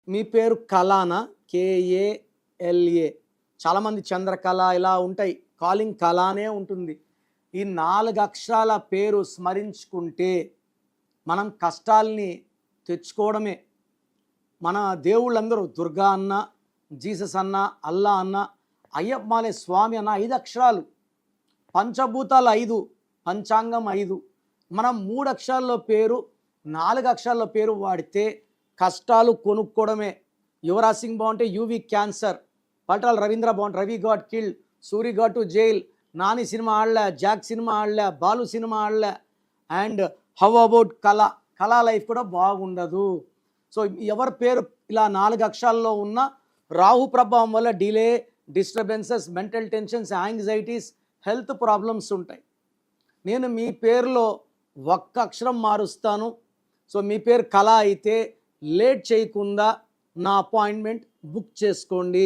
మీ పేరు కళానా? కేఏఎల్ఏ. చాలామంది చంద్రకళ ఇలా ఉంటాయి. కాలింగ్ కళానే ఉంటుంది. ఈ 4 అక్షరాల పేరు స్మరించుకుంటే మనం కష్టాల్ని తెచ్చుకోవడమే. మన దేవుళ్ళందరూ దుర్గా అన్న, జీసస్ అన్న, అల్లా అన్న, అయ్యప్పమాలే స్వామి అన్న 5 అక్షరాలు. పంచభూతాలు 5, పంచాంగం 5. మనం 3 అక్షరాల్లో పేరు, 4 అక్షరాల్లో పేరు వాడితే కష్టాలు కొనుక్కోవడమే. యువరాజ్ సింగ్ బాగుంటే యూవి క్యాన్సర్, పల్టాల రవీంద్ర బాగుంటే Ravi got killed, Suri got to jail, Nani cinema ఆడలే, జాక్ సినిమా ఆడలే, బాలు సినిమా ఆడలే. And how about Kala life కూడా బాగుండదు. సో ఎవరి పేరు ఇలా 4 అక్షరాల్లో ఉన్న రాహు ప్రభావం వల్ల delay, disturbances, mental tensions, anxieties, health problems ఉంటాయి. నేను మీ పేరులో ఒక్క అక్షరం మారుస్తాను. సో మీ పేరు కళ అయితే లేట్ చేయకుండా నా అపాయింట్మెంట్ బుక్ చేసుకోండి.